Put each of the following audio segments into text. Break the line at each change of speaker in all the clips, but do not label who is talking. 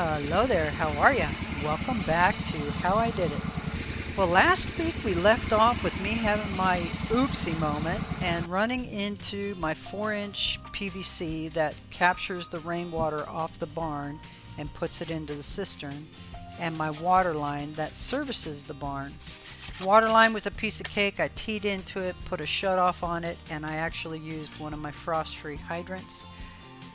Hello there, how are ya? Welcome back to How I Did It. Well, last week we left off with me having my oopsie moment and running into my 4-inch PVC that captures the rainwater off the barn and puts it into the cistern, and my water line that services the barn. Water line was a piece of cake. I teed into it, put a shutoff on it, and I actually used one of my frost-free hydrants.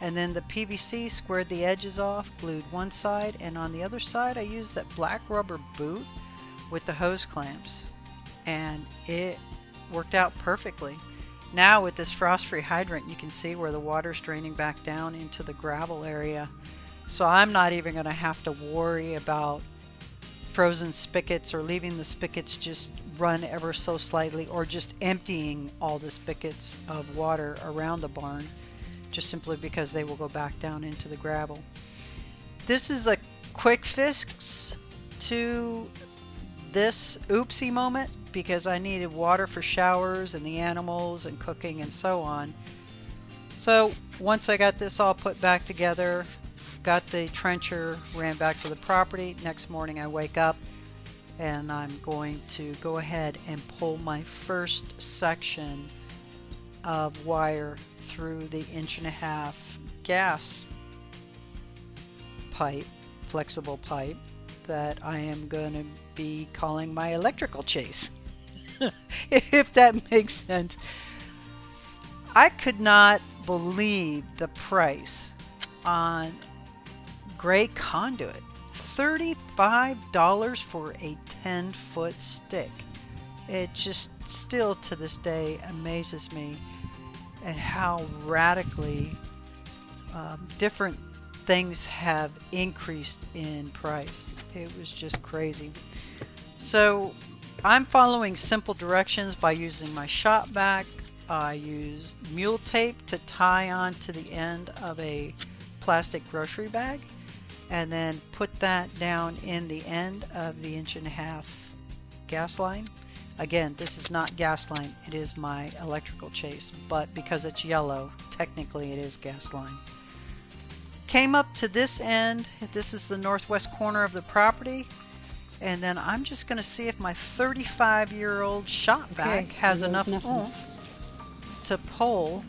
And then the PVC squared the edges off, glued one side, and on the other side I used that black rubber boot with the hose clamps, and it worked out perfectly. Now with this frost-free hydrant you can see where the water's draining back down into the gravel area, so I'm not even going to have to worry about frozen spigots or leaving the spigots just run ever so slightly, or just emptying all the spigots of water around the barn, just simply because they will go back down into the gravel. This is a quick fix to this oopsie moment because I needed water for showers and the animals and cooking and so on. So once I got this all put back together, got the trencher, ran back to the property. Next morning I wake up and I'm going to go ahead and pull my first section of wire through the 1.5-inch gas pipe, flexible pipe, that I am going to be calling my electrical chase. If that makes sense. I could not believe the price on gray conduit. $35 for a 10-foot stick. It just still to this day amazes me and how radically different things have increased in price. It was just crazy. So I'm following simple directions by using my shop vac. I used mule tape to tie on to the end of a plastic grocery bag, and then put that down in the end of the 1.5-inch gas line. Again, this is not gas line, it is my electrical chase, but because it's yellow, technically it is gas line. Came up to this end. This is the northwest corner of the property, and then I'm just going to see if my 35-year-old shop vac has enough oomph to pull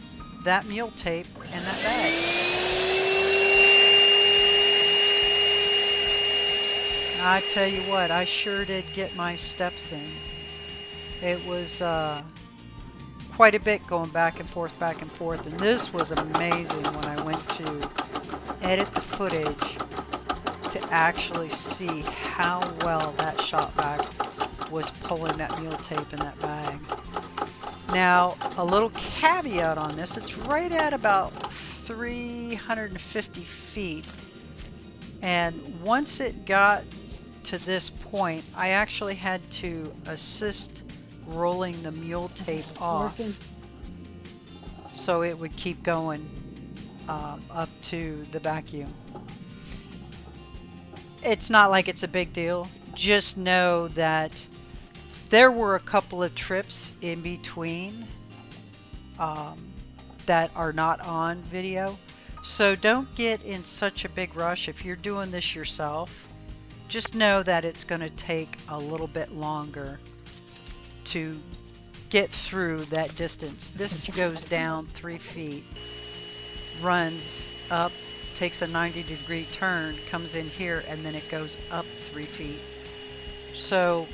that mule tape and that bag. I tell you what, I sure did get my steps in. It was quite a bit going back and forth, and this was amazing when I went to edit the footage to actually see how well that shop vac was pulling that mule tape in that bag. Now, a little caveat on this, it's right at about 350 feet, and once it got to this point, I actually had to assist rolling the mule tape off so it would keep going up to the vacuum. It's not like it's a big deal. Just know that there were a couple of trips in between that are not on video. So don't get in such a big rush if you're doing this yourself. Just know that it's going to take a little bit longer to get through that distance. This goes down 3 feet, runs up, takes a 90-degree turn, comes in here, and then it goes up 3 feet. So,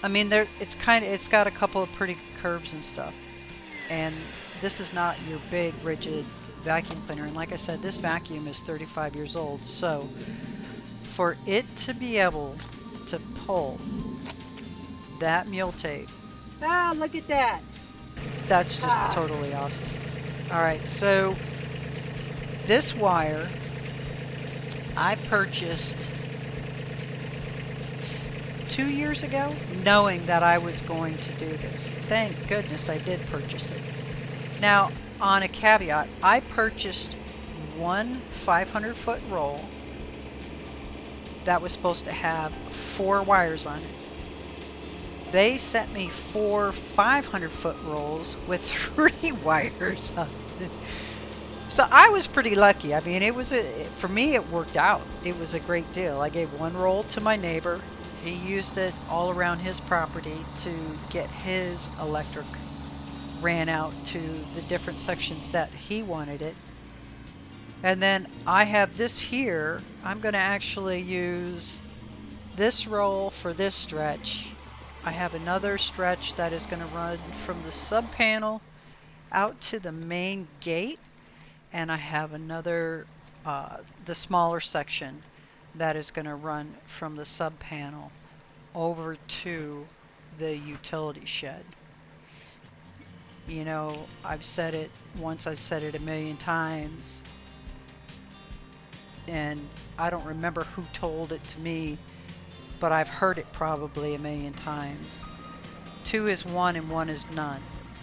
I mean, it's got a couple of pretty curves and stuff. And this is not your big, rigid vacuum cleaner. And like I said, this vacuum is 35 years old. So, for it to be able to pull that mule tape.
Ah, look at that.
That's just totally awesome. Alright, so this wire I purchased 2 years ago, knowing that I was going to do this. Thank goodness I did purchase it. Now, on a caveat, I purchased one 500-foot roll that was supposed to have 4 wires on it. They sent me 4 500-foot rolls with 3 wires on it. So I was pretty lucky. I mean, for me it worked out. It was a great deal. I gave one roll to my neighbor. He used it all around his property to get his electric ran out to the different sections that he wanted it. And then I have this here. I'm going to actually use this roll for this stretch. I have another stretch that is going to run from the sub panel out to the main gate, and I have another, the smaller section that is going to run from the sub panel over to the utility shed. You know, I've said it once, I've said it a million times, and I don't remember who told it to me, but I've heard it probably a million times. 2 is 1 and 1 is none.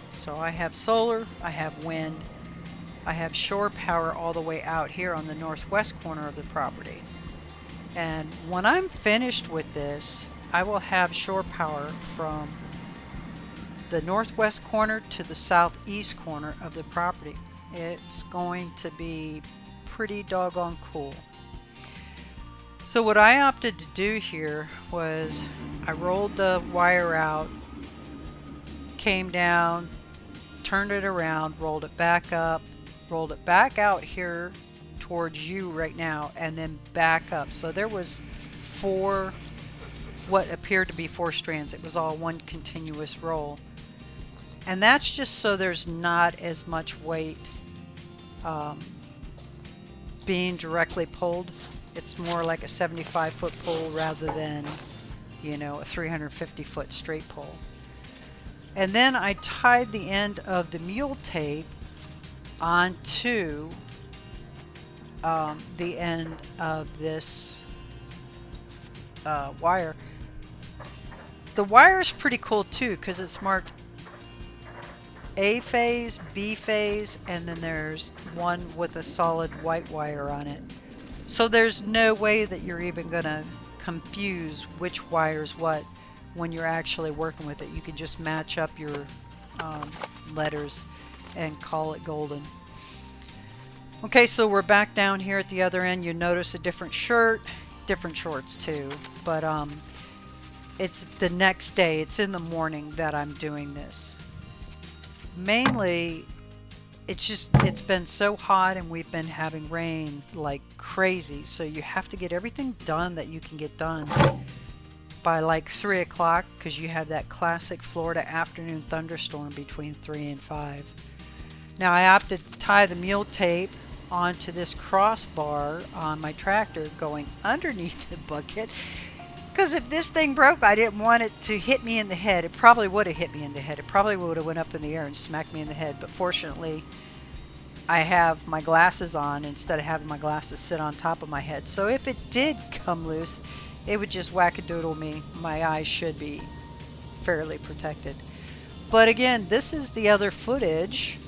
So I have solar, I have wind, I have shore power all the way out here on the northwest corner of the property. And when I'm finished with this, I will have shore power from the northwest corner to the southeast corner of the property. It's going to be pretty doggone cool. So what I opted to do here was I rolled the wire out, came down, turned it around, rolled it back up, rolled it back out here towards you right now, and then back up. So there was 4, what appeared to be 4 strands. It was all one continuous roll. And that's just so there's not as much weight being directly pulled. It's more like a 75-foot pull rather than, you know, a 350-foot straight pull. And then I tied the end of the mule tape onto the end of this wire. The wire is pretty cool too because it's marked A phase, B phase, and then there's one with a solid white wire on it. So there's no way that you're even going to confuse which wire's what when you're actually working with it. You can just match up your letters and call it golden. Okay, so we're back down here at the other end. You notice a different shirt, different shorts too, but it's the next day, it's in the morning that I'm doing this. Mainly, it's been so hot and we've been having rain like crazy, so you have to get everything done that you can get done by like 3 o'clock because you have that classic Florida afternoon thunderstorm between 3 and 5. Now I opted to tie the mule tape onto this crossbar on my tractor going underneath the bucket because if this thing broke, I didn't want it to hit me in the head. It probably would have hit me in the head. It probably would have went up in the air and smacked me in the head, but fortunately I have my glasses on instead of having my glasses sit on top of my head. So if it did come loose, it would just whack-a-doodle me. My eyes should be fairly protected. But again, this is the other footage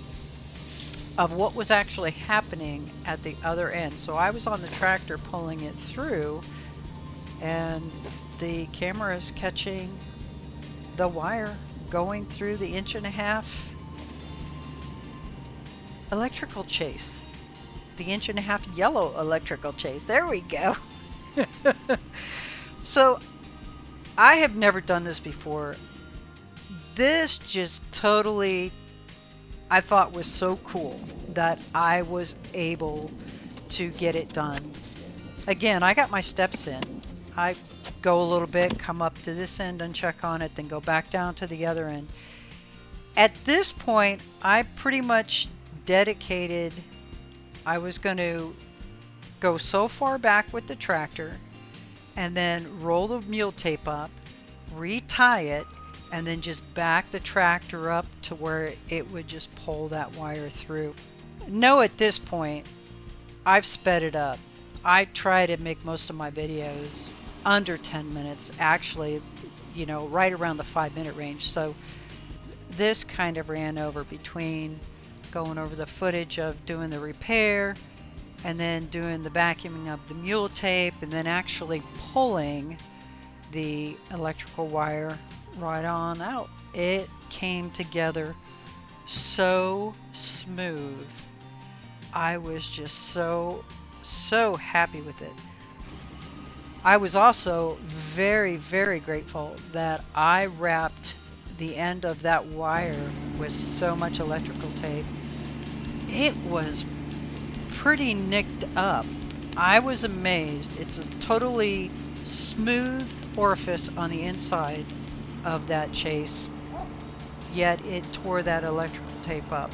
of what was actually happening at the other end. So I was on the tractor pulling it through, and the camera is catching the wire going through the 1.5 inch electrical chase. The 1.5 inch yellow electrical chase. There we go. So I have never done this before. This just totally, I thought was so cool that I was able to get it done. Again, I got my steps in. I go a little bit, come up to this end and check on it, then go back down to the other end. At this point, I pretty much dedicated, I was going to go so far back with the tractor and then roll the mule tape up, retie it, and then just back the tractor up to where it would just pull that wire through. No, at this point, I've sped it up. I try to make most of my videos under 10 minutes, actually, you know, right around the 5-minute range. So this kind of ran over between going over the footage of doing the repair and then doing the vacuuming of the mule tape and then actually pulling the electrical wire right on out. It came together so smooth. I was just so happy with it. I was also very grateful that I wrapped the end of that wire with so much electrical tape. It was pretty nicked up. I was amazed. It's a totally smooth orifice on the inside of that chase, yet it tore that electrical tape up.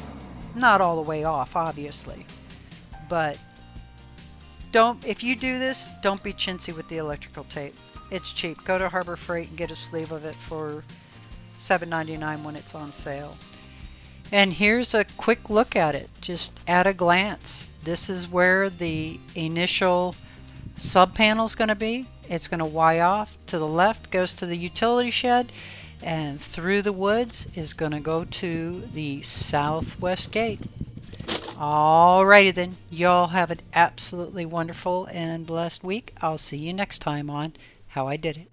Not all the way off, obviously, but if you do this, don't be chintzy with the electrical tape. It's cheap. Go to Harbor Freight and get a sleeve of it for $7.99 when it's on sale. And here's a quick look at it, just at a glance. This is where the initial sub panel is going to be. It's going to Y off. To the left goes to the utility shed, and through the woods is going to go to the southwest gate. Alrighty then, y'all have an absolutely wonderful and blessed week. I'll see you next time on How I Did It.